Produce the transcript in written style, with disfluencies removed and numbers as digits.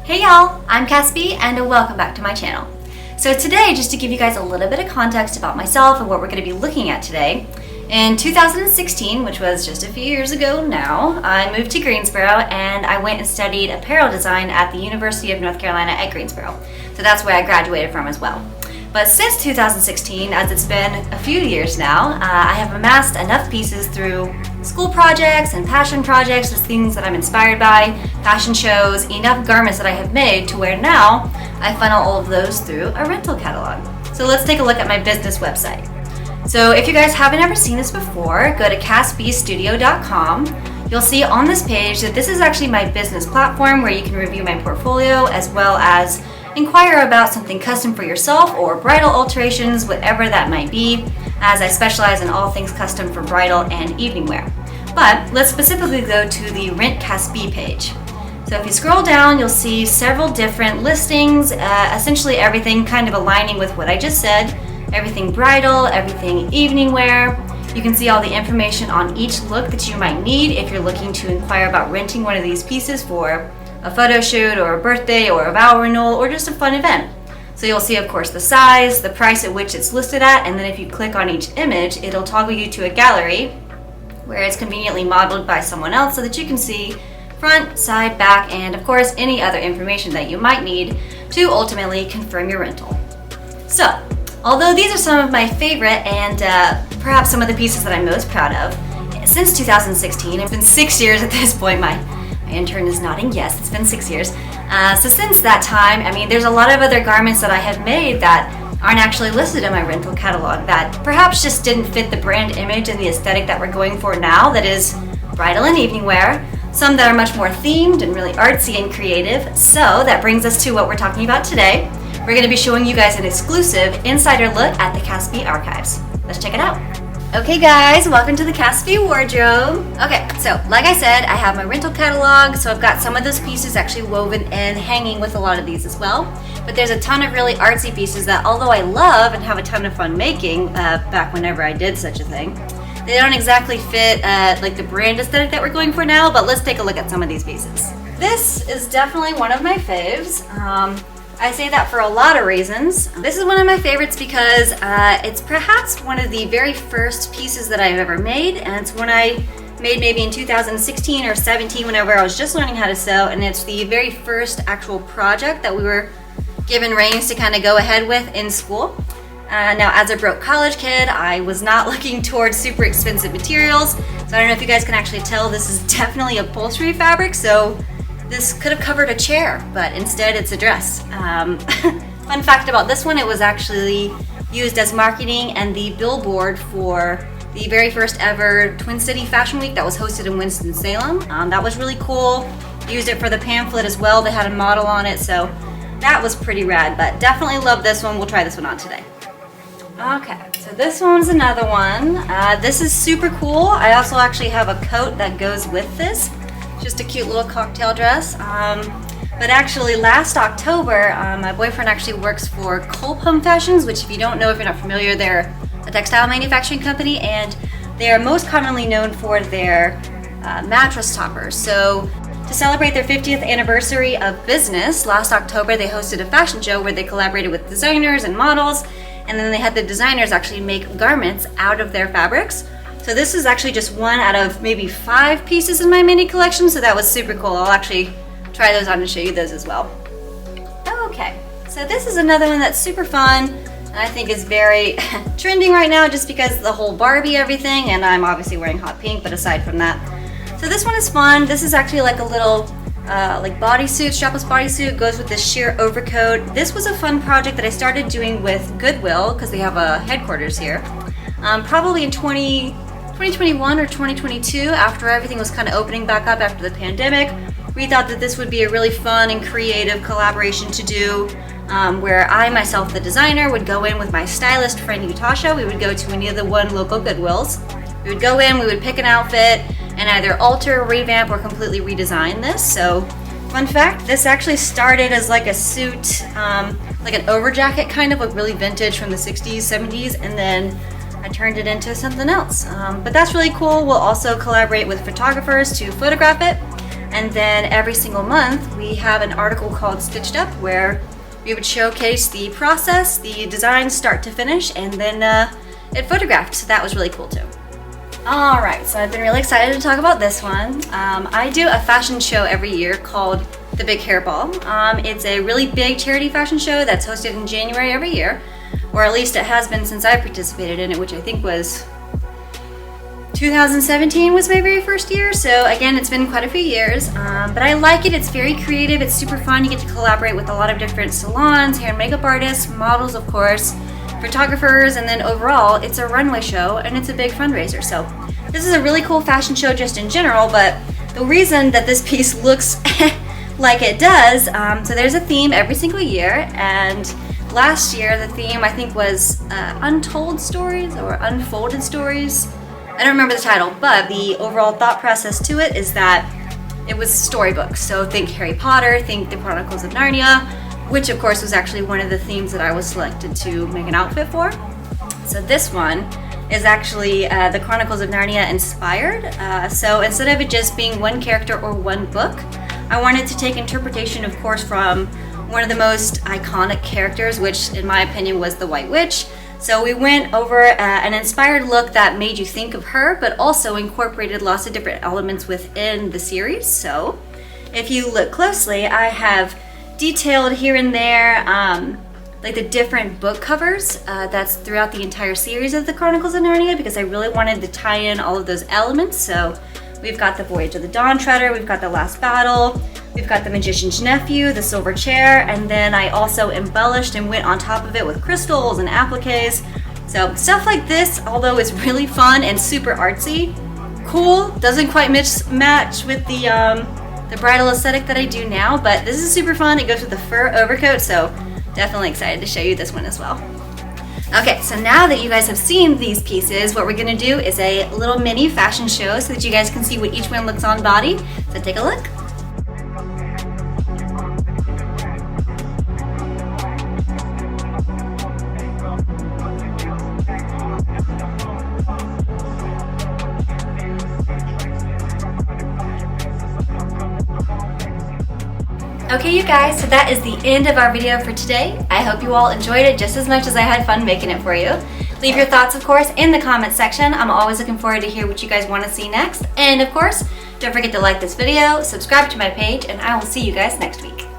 Hey y'all, I'm CassB and welcome back to my channel. So today, just to give you guys a little bit of context about myself and what we're going to be looking at today, in 2016, which was just a few years ago now, I moved to Greensboro and I went and studied apparel design at the University of North Carolina at Greensboro. So that's where I graduated from as well. But since 2016, as it's been a few years now, I have amassed enough pieces through school projects and passion projects, just things that I'm inspired by, fashion shows, enough garments that I have made to where now I funnel all of those through a rental catalog. So let's take a look at my business website. So if you guys haven't ever seen this before, go to CassBstudio.com. You'll see on this page that this is actually my business platform where you can review my portfolio as well as inquire about something custom for yourself or bridal alterations, whatever that might be, as I specialize in all things custom for bridal and evening wear. But let's specifically go to the Rent CassB page. So if you scroll down, you'll see several different listings, essentially everything kind of aligning with what I just said, everything bridal, everything evening wear. You can see all the information on each look that you might need if you're looking to inquire about renting one of these pieces for a photo shoot or a birthday or a vow renewal or just a fun event. So you'll see, of course, the size, the price at which it's listed at, and then if you click on each image, it'll toggle you to a gallery where it's conveniently modeled by someone else so that you can see front, side, back, and of course, any other information that you might need to ultimately confirm your rental. So, although these are some of my favorite and perhaps some of the pieces that I'm most proud of, since 2016, it's been 6 years at this point, my intern is nodding, yes, it's been 6 years. So since that time, I mean, there's a lot of other garments that I have made that aren't actually listed in my rental catalog that perhaps just didn't fit the brand image and the aesthetic that we're going for now, that is bridal and evening wear. Some that are much more themed and really artsy and creative. So that brings us to what we're talking about today. We're going to be showing you guys an exclusive insider look at the CassB archives. Let's check it out. Okay guys, welcome to the CassB wardrobe. Okay, so like I said, I have my rental catalog, so I've got some of those pieces actually woven and hanging with a lot of these as well. But there's a ton of really artsy pieces that, although I love and have a ton of fun making, back whenever I did such a thing, they don't exactly fit like the brand aesthetic that we're going for now, but let's take a look at some of these pieces. This is definitely one of my faves. I say that for a lot of reasons. This is one of my favorites because it's perhaps one of the very first pieces that I've ever made, and it's one I made maybe in 2016 or 17 whenever I was just learning how to sew, and it's the very first actual project that we were given reins to kind of go ahead with in school. Now, as a broke college kid, I was not looking towards super expensive materials, so I don't know if you guys can actually tell, this is definitely upholstery fabric, so this could have covered a chair, but instead it's a dress. Fun fact about this one, it was actually used as marketing and the billboard for the very first ever Twin City Fashion Week that was hosted in Winston-Salem. That was really cool. Used it for the pamphlet as well. They had a model on it, so that was pretty rad, but definitely love this one. We'll try this one on today. Okay, so this one's another one. This is super cool. I also actually have a coat that goes with this. Just a cute little cocktail dress. But actually last October, my boyfriend actually works for Colpum Fashions, which if you don't know, if you're not familiar, they're a textile manufacturing company, and they are most commonly known for their mattress toppers. So to celebrate their 50th anniversary of business, last October they hosted a fashion show where they collaborated with designers and models, and then they had the designers actually make garments out of their fabrics. So this is actually just one out of maybe 5 pieces in my mini collection, so that was super cool. I'll actually try those on and show you those as well. Okay, so this is another one that's super fun, and I think is very trending right now just because of the whole Barbie everything, and I'm obviously wearing hot pink, but aside from that. So this one is fun. This is actually like a little like bodysuit, strapless bodysuit, goes with this sheer overcoat. This was a fun project that I started doing with Goodwill, because they have a headquarters here. Probably in 2021 or 2022, after everything was kind of opening back up after the pandemic, we thought that this would be a really fun and creative collaboration to do, where I myself, the designer, would go in with my stylist friend Utasha. We would go to any of the local Goodwills. We would go in, we would pick an outfit, and either alter, revamp, or completely redesign this. So, fun fact, this actually started as like a suit, like an over jacket kind of, like really vintage from the 60s, 70s, and then I turned it into something else. But that's really cool. We'll also collaborate with photographers to photograph it. And then every single month we have an article called Stitched Up where we would showcase the process, the design start to finish, and then it photographed. So that was really cool too. Alright, so I've been really excited to talk about this one. I do a fashion show every year called The Big Hair Ball. It's a really big charity fashion show that's hosted in January every year, or at least it has been since I participated in it, which I think was 2017 was my very first year. So again, it's been quite a few years, but I like it. It's very creative, it's super fun. You get to collaborate with a lot of different salons, hair and makeup artists, models of course, photographers, and then overall it's a runway show and it's a big fundraiser. So this is a really cool fashion show just in general, but the reason that this piece looks like it does, so there's a theme every single year, and last year the theme I think was untold stories or unfolded stories. I don't remember the title, but the overall thought process to it is that it was storybooks. So think Harry Potter, think the Chronicles of Narnia, which of course was actually one of the themes that I was selected to make an outfit for. So this one is actually the Chronicles of Narnia inspired. So instead of it just being one character or one book, I wanted to take interpretation, of course, from one of the most iconic characters, which in my opinion was the White Witch. So we went over an inspired look that made you think of her, but also incorporated lots of different elements within the series. So if you look closely, I have detailed here and there like the different book covers that's throughout the entire series of the Chronicles of Narnia, because I really wanted to tie in all of those elements. So we've got the Voyage of the Dawn Treader, we've got the Last Battle, we've got the Magician's Nephew, the Silver Chair, and then I also embellished and went on top of it with crystals and appliques. So stuff like this, although it's really fun and super artsy, cool, doesn't quite match with the bridal aesthetic that I do now, but this is super fun. It goes with the fur overcoat, so definitely excited to show you this one as well. Okay, so now that you guys have seen these pieces, what we're gonna do is a little mini fashion show so that you guys can see what each one looks on body. So take a look. Okay you guys, so that is the end of our video for today. I hope you all enjoyed it just as much as I had fun making it for you. Leave your thoughts, of course, in the comments section. I'm always looking forward to hear what you guys want to see next. And of course, don't forget to like this video, subscribe to my page, and I will see you guys next week.